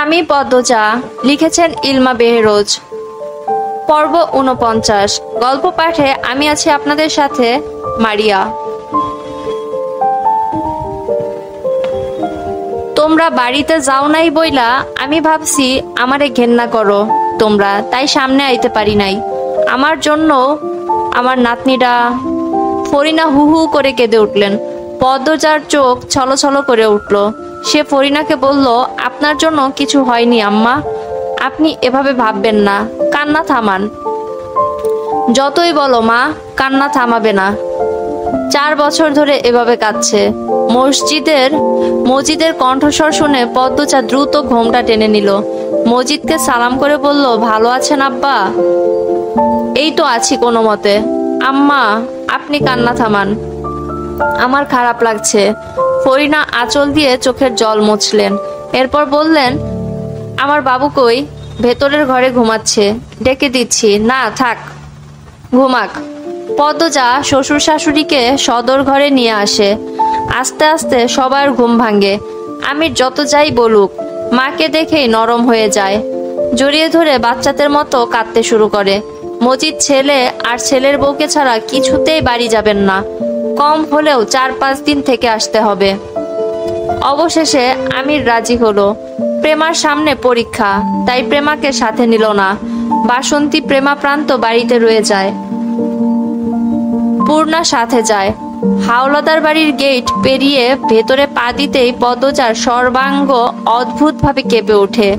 আমি পদ্মজা। লিখেছেন ইলমা বেহরোজ। পর্ব ৪৯। গল্প পাঠে আমি আছি আপনাদের সাথে, মারিয়া। তোমরা বাড়িতে যাও নাই বইলা আমি ভাবছি আমারে ঘেন্না করো তোমরা, তাই সামনে আইতে পারি নাই। আমার জন্য আমার নাতনিটা। ফরিনা হু হু করে কেঁদে উঠলেন। পদ্মজার চোখ ছলছল করে উঠল। সে ফরিনাকে বলল, আপনার জন্য কিছু হয়নি আম্মা, আপনি এভাবে ভাববেন না, কান্না থামান। যতই বলো মা, কান্না থামাবে না। 4 বছর ধরে এভাবে কাঁদছে। মজিদের কণ্ঠস্বর শুনে পদ্মজা দ্রুত ঘোমটা টেনে নিল। মজিদকে সালাম করে বলল, ভালো আছেন আব্বা? এই তো আছি কোনো মতে। আম্মা, আপনি কান্না থামান, আমার খারাপ লাগছে। ফরিনা আঁচল দিয়ে চোখের জল মুছলেন। এরপর বললেন, আমার বাবু কই? ভেতরের ঘরে ঘুমাচ্ছে, ডেকে দিচ্ছি। না থাক, ঘুমাক। পদ্মজা শ্বশুর শাশুড়িকে সদর ঘরে নিয়ে আসে। আস্তে আস্তে সবার ঘুম ভাঙে। আমির যত যাই বলুক, মাকে দেখেই নরম হয়ে যায়। জড়িয়ে ধরে বাচ্চাদের মতো কাঁদতে শুরু করে। মজিদ ছেলে আর ছেলের বউকে ছাড়া কিছুতেই বাড়ি যাবেন না। কম হলেও 4-5 দিন থেকে আসতে হবে। অবশেষে আমির রাজি হলো। প্রেমার সামনে পরীক্ষা, তাই প্রেমাকে সাথে নিল না। বাসন্তী প্রেমাপ্রান্ত বাড়িতে রয়ে যায়। পূর্ণা সাথে যায়। হাওলাদার বাড়ির গেট পেরিয়ে ভেতরে পা দিতেই পদ্মজার সর্বাঙ্গ অদ্ভুতভাবে কেঁপে ওঠে।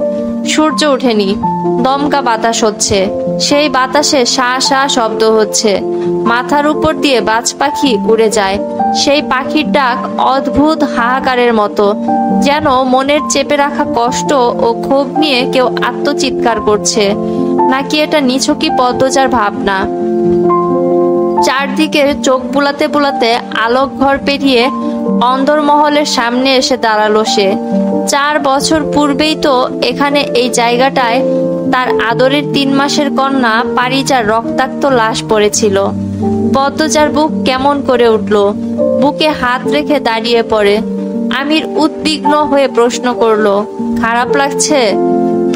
সূর্য ওঠেনি, দমকা বাতাস হচ্ছে। সেই বাতাসে শা শা শব্দ হচ্ছে। মাথার উপর দিয়ে বাজ পাখি উড়ে যায়। সেই পাখির ডাক অদ্ভুত হাহাকারের মতো, যেন মনের চেপে রাখা কষ্ট ও ক্ষোভ নিয়ে কেউ আত্মচিৎকার করছে। নাকি এটা নিছকই পদ্মজার ভাবনা? চারদিকে চোখ বুলাতে বুলাতে আলোক ঘর পেরিয়ে অন্দরমহলের সামনে এসে দাঁড়ালো সে। 4 বছর পূর্বেই তো এখানে এই জায়গাটায় তার আদরের 3 মাসের কন্যা পারিজার রক্তাক্ত লাশ পড়েছিল। পদ্মজার বুক কেমন করে উঠল। বুকে হাত রেখে দাঁড়িয়ে পড়ে। আমির উদ্বিগ্ন হয়ে প্রশ্ন করলো, খারাপ লাগছে?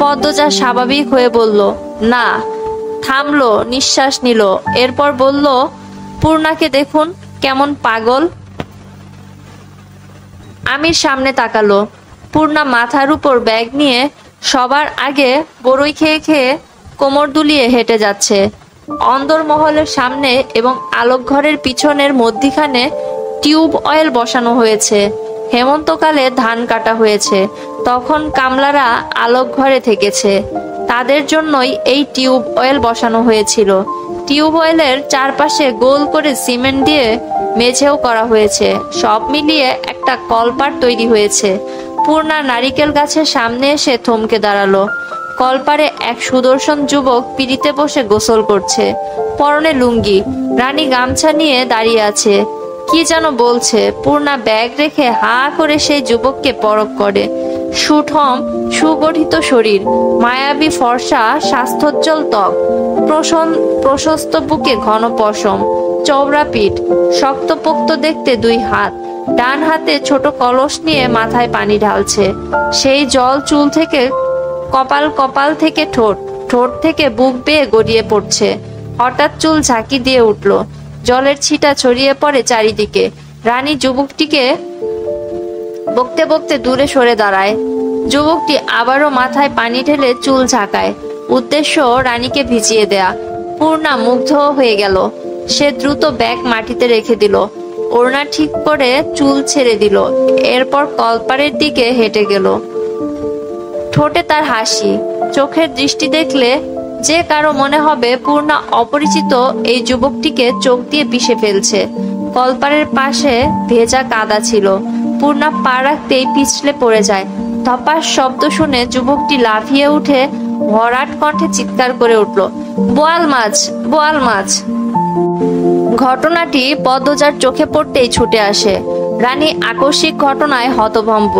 পদ্মজা স্বাভাবিক হয়ে বলল, না। থামলো, নিঃশ্বাস নিল। এরপর বলল, পূর্ণাকে দেখুন কেমন পাগল। আমির সামনে তাকালো। পূর্ণা মাথার উপর ব্যাগ নিয়ে সবার আগে বড়ই খেয়ে খেয়ে কোমর দুলিয়ে হেঁটে যাচ্ছে। অন্দরমহলের সামনে এবং আলোকঘরের পিছনের মধ্যিখানে টিউব অয়েল বসানো হয়েছে। হেমন্তকালে ধান কাটা হয়েছে, তখন কামলারা আলোকঘরে থেকেছে। তাদের জন্যই এই টিউব অয়েল বসানো হয়েছিল। টিউব অয়েলের চারপাশে গোল করে সিমেন্ট দিয়ে মেঝেও করা হয়েছে। সব মিলিয়ে একটা কলপাড় তৈরি হয়েছে। পূর্ণা নারিকেল গাছের সামনে এসে থমকে দাঁড়ালো। কলপাড়ে এক সুদর্শন যুবক পিড়িতে বসে গোসল করছে। পরনে লুঙ্গি, রানী গামছা নিয়ে দাঁড়িয়ে আছে। কি যেন বলছে। পূর্ণা ব্যাগ রেখে হা করে সেই যুবককে পরখ করে। সুঠম সুগঠিত শরীর, মায়াবী ফর্সা স্বাস্থ্যোজ্জ্বল ত্বক, প্রশস্ত বুকে ঘন পশম, চওড়া পিঠ, শক্তপোক্ত দেখতে 2 হাত। ডান হাতে ছোট কলস নিয়ে মাথায় পানি ঢালছে। সেই জল চুল থেকে কপাল থেকে ঠোঁট, ঠোঁট থেকে বুক বেয়ে গড়িয়ে পড়ছে। হঠাৎ চুল ঝাঁকি দিয়ে উঠল। জলের ছিটা ছড়িয়ে পড়ে চারিদিকে। রানী যুবকটিকে বকতে বকতে দূরে সরে দাঁড়ায়। যুবকটি আবারও মাথায় পানি ঢেলে চুল ঝাঁকায়। উদ্দেশ্য রানীকে ভিজিয়ে দেয়া। পূর্ণা মুগ্ধ হয়ে গেল। সে দ্রুত ব্যাগ মাটিতে রেখে দিল। ওড়না ঠিক করে চুল ছেড়ে দিল। এরপর কলপাড়ের দিকে হেঁটে গেল। ঠোঁটে তার হাসি, চোখের দৃষ্টি দেখলে যে কারো মনে হবে পূর্ণা অপরিচিত এই যুবকটিকে চোখ দিয়ে পিষে ফেলছে। কলপাড়ের পাশে ভেজা কাদা ছিল। পূর্ণা পা রাখতেই পিছলে পড়ে যায়। ধপাস শব্দ শুনে যুবকটি লাফিয়ে উঠে ভরাট কণ্ঠে চিৎকার করে উঠল, বোয়াল মাছ, বোয়াল মাছ। ঘটনাটি পদ্মজার চোখে পড়তেই ছুটে আসে। রানী আকস্মিক ঘটনায় হতভম্ব।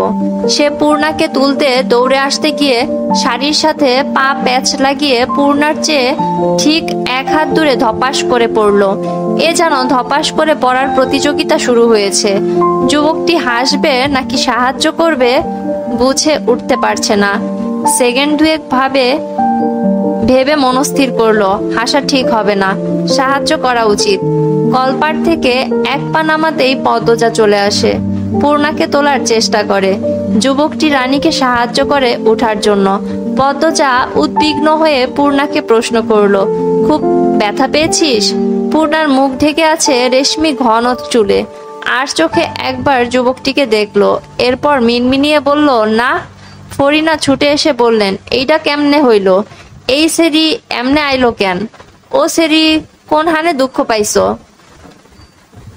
সে পূর্ণাকে তুলতে দৌড়ে আসতে গিয়ে শাড়ির সাথে পা প্যাচ লাগিয়ে পূর্ণার চেয়ে ঠিক 1 হাত দূরে ধপাস করে পড়ল। এ যেন ধপাস করে পড়ার প্রতিযোগিতা শুরু হয়েছে। যুবকটি হাসবে নাকি সাহায্য করবে বুঝে উঠতে পারছে না। সেকেন্ড দুয়েক ভেবে মনস্থির করলো হাসা ঠিক হবে না, সাহায্য করা উচিত। কলপার থেকে এক পা নামাতেই পদ্মজা চলে আসে, পূর্ণাকে তোলার চেষ্টা করে। যুবকটি রানীকে সাহায্য করে ওঠার জন্য। পদ্মজা উদ্বিগ্ন হয়ে পূর্ণাকে প্রশ্ন করলো, খুব ব্যথা পেয়েছিস? পূর্ণার মুখ ঢেকে আছে রেশমি ঘন চুলে, আর চোখে একবার যুবকটিকে দেখলো, এরপর মিনমিনিয়ে বলল, না। ফরিনা ছুটে এসে বললেন, এইটা কেমনে হইল? এই সেরি এমনে আইলো কেন? ও সেরি কোন হানে দুঃখ পাইছো?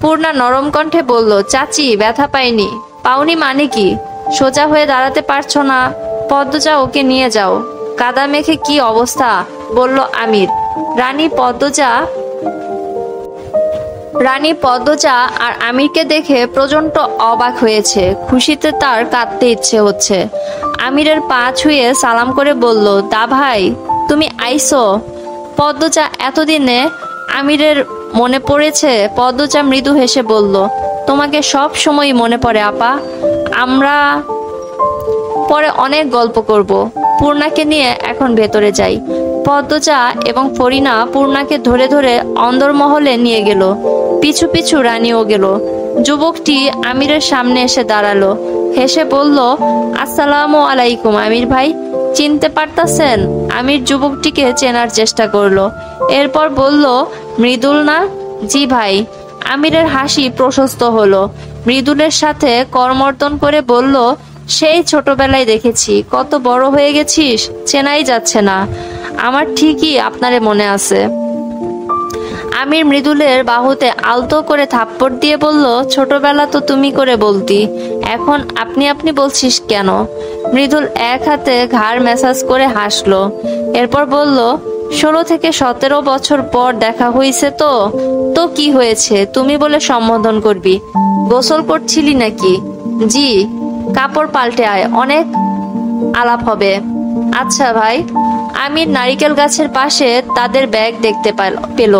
পূর্ণা নরম কণ্ঠে বলল, চাচি ব্যথা পাইনি। পাওনি মানে কি? সোজা হয়ে দাঁড়াতে পারছো না? পদ্মজা, ওকে নিয়ে যাও। কাদা মেখে কি অবস্থা, বলল আমির। রানী পদ্মজা আর আমিরকে দেখে প্রচন্ড অবাক হয়েছে। খুশিতে তার কাঁদতে ইচ্ছে হচ্ছে। আমিরের পা ছুঁয়ে সালাম করে বলল, দা ভাই তুমি আইসো? পদ্মজা, এতদিনে আমিরের মনে পড়েছে? পদ্মজা মৃদু হেসে বলল, তোমাকে সব সময়ই মনে পড়ে আপা। আমরা পরে অনেক গল্প করব। পূর্ণাকে নিয়ে এখন ভেতরে যাই। পদ্মজা এবং ফরিনা পূর্ণাকে ধরে ধরে অন্দরমহলে নিয়ে গেল। পিছু পিছু রানীও গেল। যুবকটি আমিরের সামনে এসে দাঁড়ালো, হেসে বলল, আসসালামু আলাইকুম আমির ভাই, চিনতে পারতাছেন? আমির যুবকটিকে চেনার চেষ্টা করলো, এরপর বলল, মৃদুল না? জি ভাই। আমিরের হাসি প্রশস্ত হলো। মৃদুলের সাথে করমর্দন করে বলল, সেই ছোটবেলায় দেখেছি, কত বড় হয়ে গেছিস, চেনাই যাচ্ছে না। আমার ঠিকই আপনারে মনে আছে। আমির মৃদুলের বাহুতে আলতো করে থাপ্পড় দিয়ে বলল, ছোটবেলা তো তুমি করে বলতি, এখন আপনি আপনি বলছিস কেন? মৃদুল এক হাতে ঘাড় ম্যাসাজ করে হাসলো, এরপর বলল, 16 থেকে 17 বছর পর দেখা হইছে তো। তো কি হয়েছে, তুমি বলে সম্বোধন করবি? গোসল করছিলি নাকি? জি। কাপড় পাল্টে আয়, অনেক আলাপ হবে। আচ্ছা ভাই। আমির নারিকেল গাছের পাশে তাদের ব্যাগ দেখতে পেল,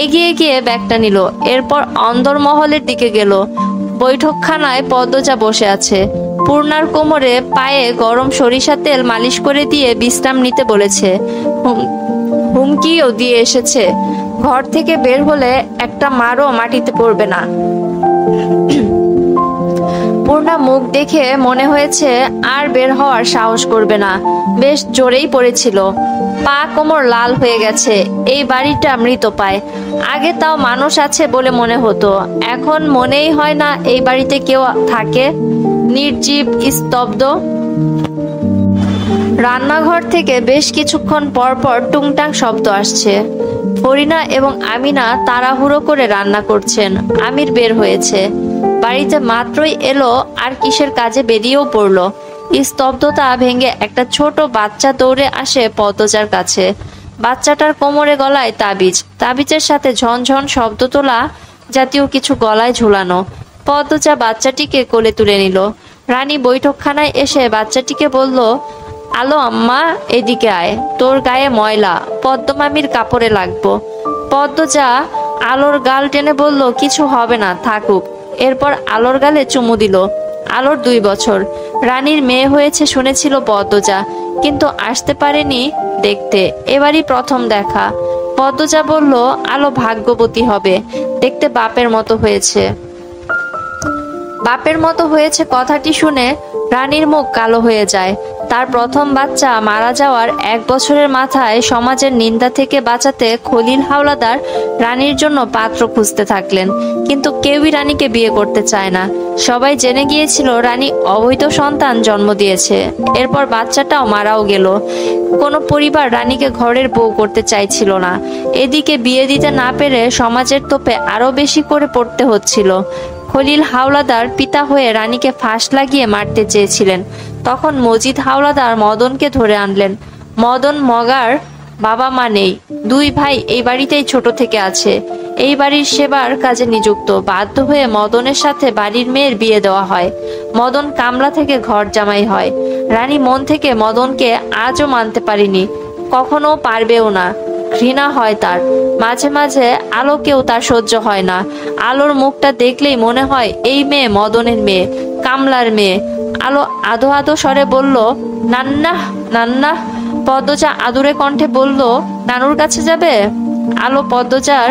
এগিয়ে গিয়ে ব্যাগটা নিল, এরপর অন্দরমহলের দিকে গেল। বৈঠকখানায় পদ্মজা বসে আছে। পূর্ণার কোমরে পায়ে গরম সরিষা তেল মালিশ করে দিয়ে বিশ্রাম নিতে বলেছে। হুমকিও দিয়ে এসেছে, ঘর থেকে বের হলে একটা মারও মাটিতে পড়বে না। পূর্ণা মুখ দেখে মনে হয়েছে আর বের হওয়ার সাহস করবে না। বেশ জোরেই পড়েছিল, পা কোমর লাল হয়ে গেছে। এই বাড়িটা মৃত পায়। আগে তাও মানুষ আছে বলে মনে হতো, এখন মনেই হয় না এই বাড়িতে কেউ থাকে। নির্জীব, স্তব্ধ। রান্নাঘর থেকে বেশ কিছুক্ষণ পর পর টুংটাং শব্দ আসছে। ফরিনা এবং আমিনা তাড়াহুড়ো করে রান্না করছেন। আমির বের হয়েছে, বাড়িতে মাত্রই এলো আর কিসের কাজে বেরিয়েও পড়লো। স্তব্ধতা ভেঙে একটা ছোট বাচ্চা দৌড়ে আসে পদ্মজার কাছে। বাচ্চাটার কোমরে গলায় তাবিজ, তাবিজের সাথে ঝনঝন শব্দ তোলা জাতীয় কিছু গলায় ঝুলানো। পদ্মজা বাচ্চাটিকে কোলে তুলে নিল। রানী বৈঠকখানায় এসে বাচ্চাটিকে বলল, আলো আম্মা, এদিকে আয়, তোর গায়ে ময়লা, পদ্মমামির কাপড়ে লাগবো। পদ্মজা আলোর গাল টেনে বলল, কিছু হবে না, থাকুক। এরপর আলোর গালে চুমু দিল। আলোর 2 বছর। রানীর মেয়ে হয়েছে শুনেছিল পদ্মজা, কিন্তু আসতে পারেনি দেখতে। এবারই প্রথম দেখা। পদ্মজা বলল, আলো ভাগ্যবতী হবে, দেখতে বাপের মতো হয়েছে। বাপের মতো হয়েছে কথাটি শুনে রানীর মুখ কালো হয়ে যায়। তার প্রথম বাচ্চা মারা যাওয়ার 1 বছরের মাথায় সমাজের নিন্দা থেকে বাঁচাতে খলিল হাওলাদার রানীর জন্য পাত্র খুঁজতে থাকলেন, কিন্তু কেউই রানীকে বিয়ে করতে চায় না। সবাই জেনে গিয়েছিল রানী অবৈধ সন্তান জন্ম দিয়েছে। এরপর বাচ্চাটাও মারাও গেল। কোনো পরিবার রানীকে ঘরের বউ করতে চাইছিল না। এদিকে বিয়ে দিতে না পেরে সমাজের তোপে আরো বেশি করে পড়তে হচ্ছিল। খলিল হাওলাদার পিতা হয়ে রানীকে ফাঁস লাগিয়ে মারতে চেয়েছিলেন। তখন মজিদ হাওলাদার মদনকে ধরে আনলেন। মদন মগার বাবা মা নেই, 2 ভাই এই বাড়িতেই ছোট থেকে আছে। এই বাড়ির সেবার কাজে নিযুক্ত। বাধ্য হয়ে মদনের সাথে বাড়ির মেয়ের বিয়ে দেওয়া হয়। মদন কামলা থেকে ঘর জামাই হয়। রানী মন থেকে মদনকে আজও মানতে পারেনি, কখনো পারবেও না। ঘৃণা হয় তার। মাঝে মাঝে আলোকেও তার সহ্য হয় না। আলোর মুখটা দেখলেই মনে হয় এই মেয়ে মদনের মেয়ে, কামলার মেয়ে। আলো আদো আদো স্বরে বলল, নান্না নান্না। পদ্মজা আদুরে কণ্ঠে বলল, নানুর কাছে যাবে? আলো পদ্মজার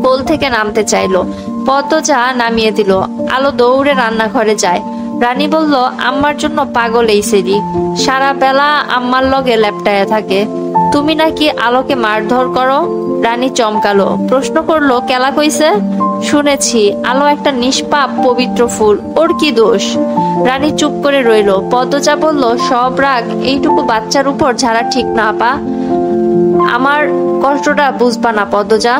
কোল থেকে নামতে চাইলো। পদ্মজা নামিয়ে দিল। আলো দৌড়ে রান্নাঘরে যায়। রানী বলল, আম্মার জন্য পাগল এই সেরি, সারা বেলা আম্মার লগে লেপটায়া থাকে। তুমি নাকি আলোকে মারধর করো? রানী চমকালো, প্রশ্ন করলো, কেলা কইছে? শুনেছি আলো একটা নিষ্পাপ পবিত্র ফুল, ওর কি দোষ? রানী চুপ করে রইল। পদ্মজা বলল, সব রাগ এইটুকু বাচ্চার উপর ঝাড়া ঠিক না আপা। আমার কষ্টটা বুঝবা না পদ্মজা?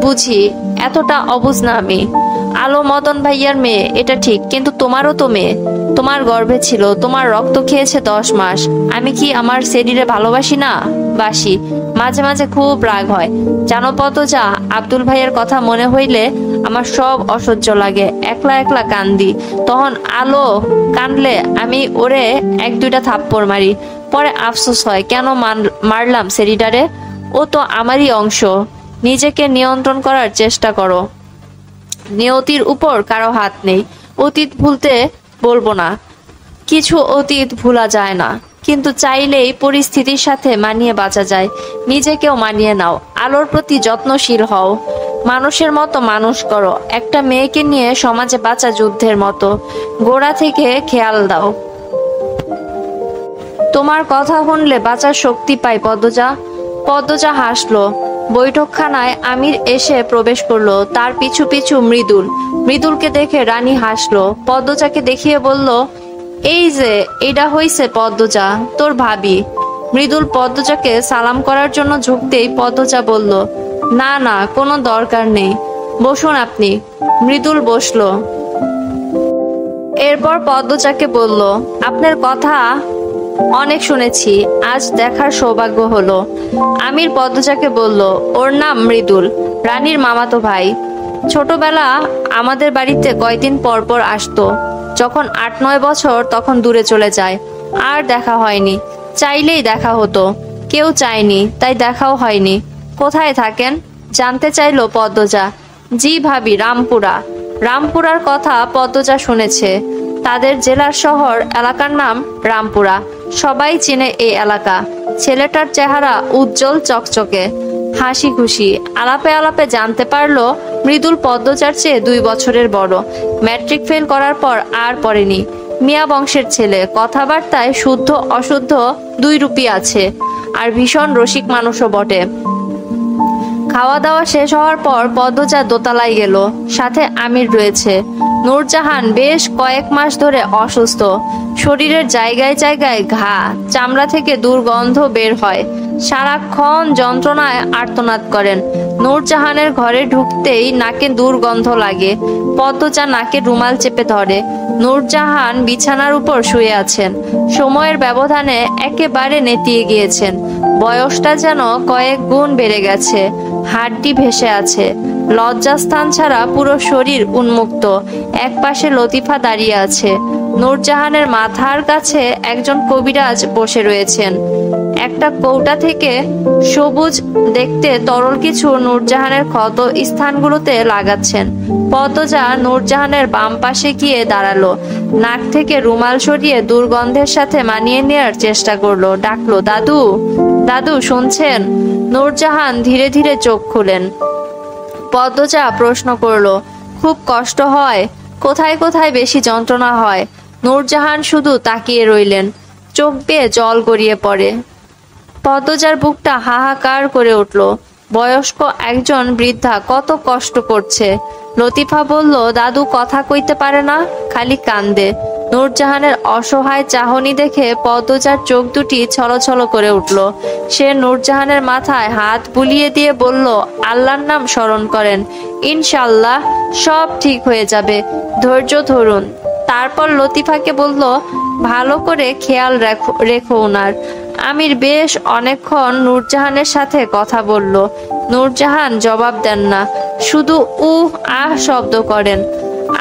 বুঝি, এতটা অবুঝ না আমি। আলো মদন ভাইয়ার মেয়ে, এটা ঠিক, কিন্তু তোমারও তো মেয়ে। তোমার গর্ভে ছিল, তোমার রক্ত খেয়েছে 10 মাস। আমি কি আমার শরীরে ভালোবাসি না? বাসি। মাঝে মাঝে খুব রাগ হয় জানো পদ্মজা। আব্দুল ভাইয়ের কথা মনে হইলে আমার সব অসহ্য লাগে, একলা একলা কান্দি। তখন আলো কানলে আমি ওরে 1-2টা থাপ্পড় মারি। পরে আফসোস হয়, কেন মারলাম সেরিডারে? ও তো আমারই অংশ। নিজেকে নিয়ন্ত্রণ করার চেষ্টা করো। নিয়তির উপর কারো হাত নেই। অতীত ভুলতে বলবো না, কিছু অতীত ভোলা যায় না, কিন্তু চাইলেই পরিস্থিতির সাথে মানিয়ে বাঁচা যায়। নিজেকেও মানিয়ে নাও। আলোর প্রতি যত্নশীল হও। মানুষের মতো মানুষ করো। একটা মেয়েকে নিয়ে সমাজে বাঁচা যুদ্ধের মতো। গোড়া থেকে খেয়াল দাও। তোমার কথা শুনলে বাঁচার শক্তি পাই পদ্মজা। পদ্মজা হাসলো। বৈঠকখানায় আমির এসে প্রবেশ করলো, তার পিছু পিছু মৃদুল। মৃদুলকে দেখে রানী হাসলো। পদ্মজাকে দেখিয়ে বলল, এই যে এটা হইছে পদ্মজা, তোর ভাবি। মৃদুল পদ্মজাকে সালাম করার জন্য ঝুঁকতেই পদ্মজা বলল, না না, কোনো দরকার নেই, বসুন আপনি। মৃদুল বসলো। এরপর পদ্মজাকে বলল, আপনার কথা অনেক শুনেছি, আজ দেখার সৌভাগ্য হলো। আমির পদ্মজাকে বলল, ওর নাম মৃদুল, রানীর মামাতো ভাই। ছোটবেলা আমাদের বাড়িতে কয়দিন পর পর আসতো। যখন 8-9 বছর তখন দূরে চলে যায়। আর দেখা হয়নি। চাইলেই দেখা হতো, কেউ চায়নি, তাই দেখাও হয়নি। কোথায় থাকেন জানতে চাইলো পদ্মজা। জি ভাবি, রামপুরা। রামপুরার কথা পদ্মজা শুনেছে। তাদের জেলার শহর এলাকার নাম রামপুরা। সবাই চেনে এই এলাকা। ছেলেটার চেহারা উজ্জ্বল চকচকে, হাসি খুশি। আলাপে আলাপে জানতে পারলো মৃদুল পদ্মজার চেয়ে 2 বছরের বড়। ম্যাট্রিক ফেল করার পর আর পড়েনি। মিয়া বংশের ছেলে, কথাবার্তায় শুদ্ধ অশুদ্ধ 2 রূপই আছে, আর ভীষণ রসিক মানুষও বটে। খাওয়া দাওয়া শেষ হওয়ার পর পদ্মজা দোতলায় গেল। সাথে আমির রয়েছে। নূরজাহান বেশ কয়েক মাস ধরে অসুস্থ। শরীরের জায়গায় জায়গায় ঘা, চামড়া থেকে দুর্গন্ধ বের হয়। সারাক্ষণ যন্ত্রণায় আর্তনাদ করেন। নূরজাহানের ঘরে ঢুকতেই নাকে দুর্গন্ধ লাগে। পদ্মজা নাকে রুমাল চেপে ধরে। নূরজাহান বিছানার উপর শুয়ে আছেন। সময়ের ব্যবধানে একেবারে নেতিয়ে গিয়েছেন। বয়সটা যেন কয়েক গুণ বেড়ে গেছে। হাড্ডি ভেসে আছে। লজ্জাস্থান ছাড়া পুরো শরীর উন্মুক্ত। একপাশে লতিফা দাঁড়িয়ে আছে। নূরজাহানের মাথার কাছে একজন কবিরাজ বসে রয়েছেন। একটা কৌটা থেকে সবুজ দেখতে তরল কিছু নূরজাহানের ক্ষত স্থানগুলোতে লাগাচ্ছেন। পদ্মজা নূরজাহানের বাম পাশে গিয়ে দাঁড়ালো। নাক থেকে রুমাল সরিয়ে দুর্গন্ধের সাথে মানিয়ে নেওয়ার চেষ্টা করলো। ডাকলো, দাদু দাদু, শুনছেন? নূরজাহান ধীরে ধীরে চোখ খুলেন। পদ্মজা প্রশ্ন করলো, খুব কষ্ট হয়? কোথায় কোথায় বেশি যন্ত্রণা হয়? নূরজাহান শুধু তাকিয়ে রইলেন। চোখ বেয়ে জল গড়িয়ে পড়ে। পদ্মজার বুকটা হাহাকার করে উঠল। বয়স্ক একজন বৃদ্ধা কত কষ্ট করছে। লতিফা বলল, দাদু কথা কইতে পারে না, খালি কান্দে। নূরজাহানের অসহায় চাহনি দেখে পদ্মজার চোখ দুটি ছলছল করে উঠল। সে নূরজাহানের মাথায় হাত বুলিয়ে দিয়ে বলল, আল্লাহর নাম স্মরণ করেন, ইনশাল্লাহ সব ঠিক হয়ে যাবে, ধৈর্য ধরুন। তারপর লতিফাকে বলল, ভালো করে খেয়াল রেখো ওনার। আমির বেশ অনেকক্ষণ নূরজাহানের সাথে কথা বলল। নূরজাহান জবাব দেন না, শুধু উহ আহ শব্দ করেন।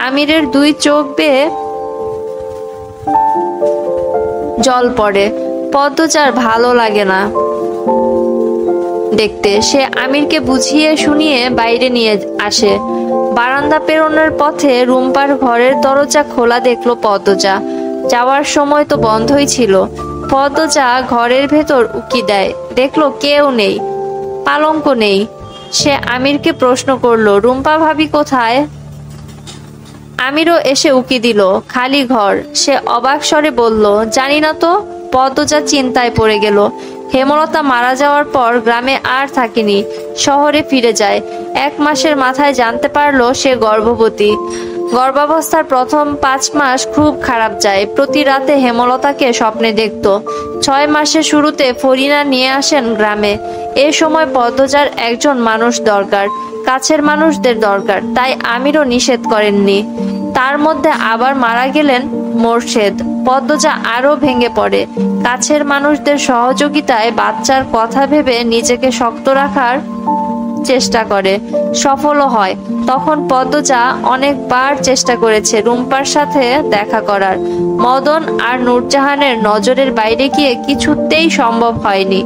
আমিরের 2 চোখ বেয়ে জল পড়ে। পদ্মজার ভালো লাগে না দেখতে। সে আমিরকে বুঝিয়ে শুনিয়ে বাইরে নিয়ে আসে। বারান্দা পেরোনোর পথে রুম্পার ঘরের দরজা খোলা দেখলো পদ্মজা। যাওয়ার সময় তো বন্ধই ছিল। পদ্মজা ঘরের ভেতর উকি দেয়, দেখলো কেউ নেই, পালঙ্ক নেই। সে আমিরকে প্রশ্ন করলো, রুম্পা ভাবি কোথায়? আমিরও এসে উকি দিল, খালি ঘর। সে অবাক স্বরে বলল, জানি না তো। পদ্মজা চিন্তায় পড়ে গেল। হেমলতা মারা যাওয়ার পর গ্রামে আর থাকেনি, শহরে ফিরে যায়। 1 মাসের মাথায় জানতে পারলো সে গর্ভবতী। গর্ভাবস্থার প্রথম 5 মাস খুব খারাপ যায়। প্রতি রাতে হেমলতাকে স্বপ্নে দেখত। 6 মাসের শুরুতে ফরিনা নিয়ে আসেন গ্রামে। এ সময় পদ্মজার একজন মানুষ দরকার, কাছের মানুষদের দরকার, তাই আমিরও নিষেধ করেননি। তার মধ্যে আবার মারা গেলেন মোর্শেদ। পদ্মজা আরো ভেঙে পড়ে। কাছের মানুষদের সহযোগিতায় বাচ্চার কথা ভেবে নিজেকে শক্ত রাখার চেষ্টা করে, সফলও হয়। তখন পদ্মজা অনেকবার চেষ্টা করেছে রুম্পার সাথে দেখা করার। মদন আর নূরজাহানের নজরের বাইরে গিয়ে কিছুতেই সম্ভব হয়নি।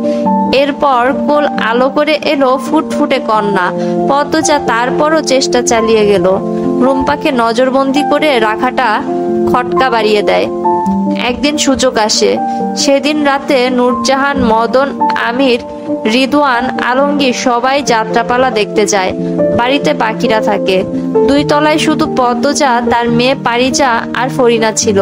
এরপর কোল আলো করে এলো ফুটফুটে কন্যা। পদ্মজা তারপরও চেষ্টা চালিয়ে গেল। রুম্পাকে নজরবন্দি করে রাখাটা খটকা বাড়িয়ে দেয়। একদিন সুযোগ আসে। সেদিন রাতে নূরজাহান, মদন, আমির, রিদওয়ান, আলমগীর সবাই যাত্রাপালা দেখতে যায়। বাড়িতে বাকিরা থাকে। 2 তলায় শুধু পদ্মজা, তার মেয়ে পারিজা আর ফরিনা ছিল।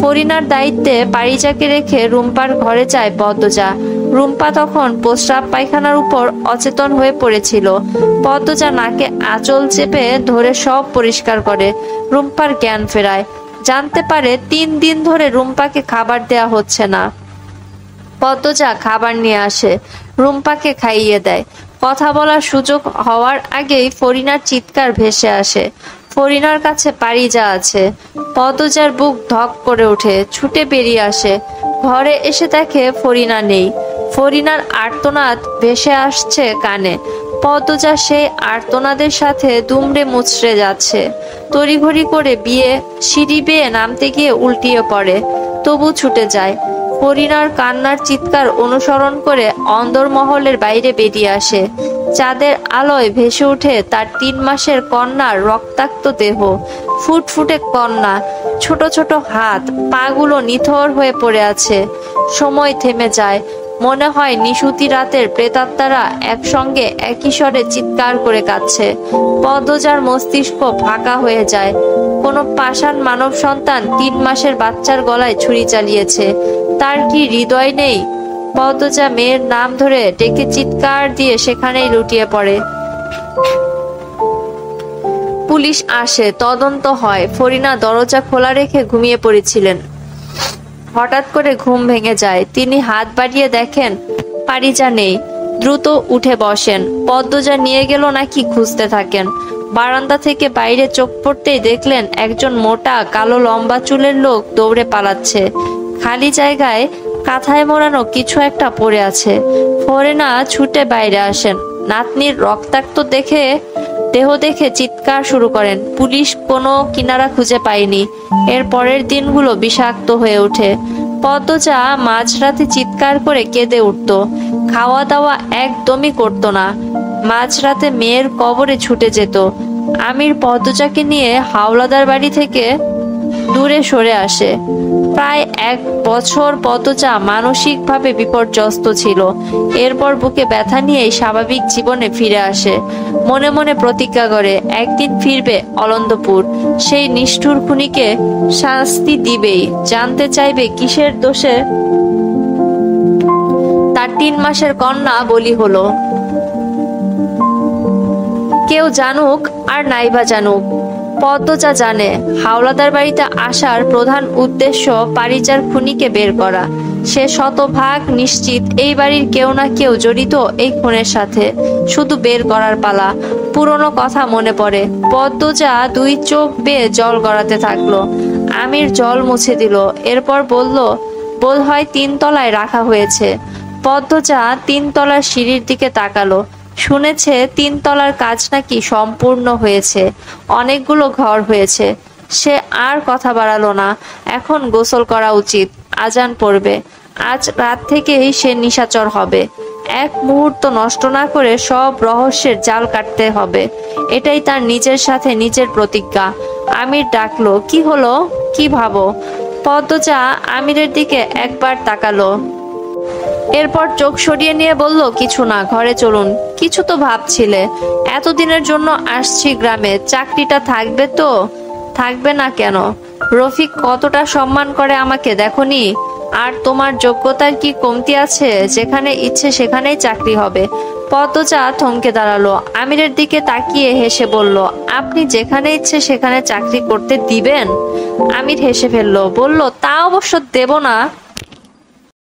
ফরিনার দায়িত্বে পারিজাকে রেখে রুম্পার ঘরে যায় পদ্মজা। রুম্পা তখন প্রস্রাব পায়খানার উপর অচেতন হয়ে পড়েছিল। পদ্মজা নাকে আঁচল চেপে ধরে সব পরিষ্কার করে। রুম্পার জ্ঞান ফেরায়। জানতে পারে 3 দিন ধরে রুম্পাকে খাবার দেয়া হচ্ছে না। পদ্মজা খাবার নিয়ে আসে, রুম্পাকে খাইয়ে দেয়। কথা বলার সুযোগ হওয়ার আগেই ফরিনার চিৎকার ভেসে আসে। ফরিনার কাছে পারিজা আছে। পদ্মজার বুক ধক করে ওঠে, ছুটে বেরিয়ে আসে। ঘরে এসে দেখে ফরিনা নেই। ফরিনার আর্তনাদ ভেসে আসছে কানে। পদ্মজা সেই আর্তনাদের সাথে দুমড়ে মুচড়ে যাচ্ছে। তড়িঘড়ি করে সিঁড়ি বেয়ে নামতে গিয়ে উল্টিয়ে পড়ে, তবু ছুটে যায়। ফরিনার কান্নার চিৎকার অনুসরণ করে অন্দরমহলের বাইরে বেরিয়ে আসে। চাঁদের আলোয় ভেসে ওঠে তার 3 মাসের কন্যার রক্তাক্ত দেহ। ফুটফুটে কন্যা, ছোট ছোট হাত পাগুলো নিথর হয়ে পড়ে আছে। সময় থেমে যায়। মনে হয় নিশুতি রাতের প্রেতাত্মারা একসঙ্গে একই স্বরে চিৎকার করে কাঁদছে। পদ্মজার মস্তিষ্ক ফাঁকা হয়ে যায়। কোনো পাষাণ মানব সন্তান 3 মাসের বাচ্চার গলায় ছুরি চালিয়েছে। তার কি হৃদয় নেই? পদ্মজা মেয়ের নাম ধরে ডেকে চিৎকার দিয়ে সেখানেই লুটিয়ে পড়ে। পুলিশ আসে, তদন্ত হয়। ফরিনা দরজা খোলা রেখে ঘুমিয়ে পড়েছিলেন। হঠাৎ করে ঘুম ভেঙে যায়। তিনি হাত বাড়িয়ে দেখেন পারিজা নেই। দ্রুত উঠে বসেন। পদ্মজা নিয়ে গেল নাকি খুঁজতে থাকেন। বারান্দা থেকে বাইরে চোখ পড়তেই দেখলেন একজন মোটা কালো লম্বা চুলের লোক দৌড়ে পালাচ্ছে। খালি জায়গায় কাঁথায় মোড়ানো কিছু একটা পড়ে আছে। ফরিনা ছুটে বাইরে আসেন। নাতনির রক্তাক্ত দেহ দেখে চিৎকার শুরু করেন। পুলিশ কোনো কিনারা খুঁজে পায়নি। এর পরের দিনগুলো বিষাক্ত হয়ে ওঠে। পদ্মজা মাঝরাতে চিৎকার করে কেঁদে উঠত। খাওয়া দাওয়া একদমই করত না। মাঝরাতে মেয়ের কবরে ছুটে যেত। আমির পদ্মজাকে নিয়ে হাওলাদার বাড়ি থেকে দূরে সরে আসে। প্রায় 1 বছর পদ্মজা মানসিকভাবে বিপর্যস্ত ছিল। এরপর বুকে ব্যথা নিয়েই স্বাভাবিক জীবনে ফিরে আসে। মনে মনে প্রতিজ্ঞা করে একদিন ফিরবে অলন্দপুর। সেই নিষ্ঠুর খুনিকে শাস্তি দিবেই। জানতে চাইবে কিসের দোষে তার 3 মাসের কন্যা বলি হলো। কেউ জানুক আর নাইবা জানুক, পদ্মজা জানে হাওলাদার বাড়িতে আসার প্রধান উদ্দেশ্য পারিজার খুনিকে বের করা। সে শতভাগ নিশ্চিত এই বাড়ির কেউ না কেউ জড়িত এই খুনের সাথে। শুধু বের করার পালা। পুরনো কথা মনে পড়ে। পদ্মজা 2 চোখ বেয়ে জল গড়াতে থাকলো। আমির জল মুছে দিল। এরপর বলল, বোধহয় 3 তলায় রাখা হয়েছে। পদ্মজা 3 তলার সিঁড়ির দিকে তাকালো। শুনেছে 3 তলার কাজ নাকি সম্পূর্ণ হয়েছে। অনেকগুলো ঘর হয়েছে। সে আর কথা বাড়ালো না। এখন গোসল করা উচিত। আজান পড়বে। আজ রাত থেকেই সে নিশাচর হবে। এক মুহূর্ত নষ্ট না করে সব রহস্যের জাল কাটতে হবে, এটাই তার নিজের সাথে নিজের প্রতিজ্ঞা। আমির ডাকলো, কি হলো, কি ভাবো? পদ্মজা আমিরের দিকে একবার তাকালো, এরপর চোখ সরিয়ে নিয়ে বলল, কিছু না, ঘরে চলুন। কিছু তো ভাবছিলে? এতদিনের জন্য আসছি গ্রামে, চাকরিটা থাকবে তো? থাকবে না কেন? রফিক কতটা সম্মান করে আমাকে দেখনি? আর তোমার যোগ্যতার কি কমতি আছে? যেখানে ইচ্ছে সেখানেই চাকরি হবে। পদ্মজা থমকে দাঁড়ালো, আমিরের দিকে তাকিয়ে হেসে বলল, আপনি যেখানে ইচ্ছে সেখানে চাকরি করতে দিবেন? আমির হেসে ফেললো, বলল, তা অবশ্য দেব না।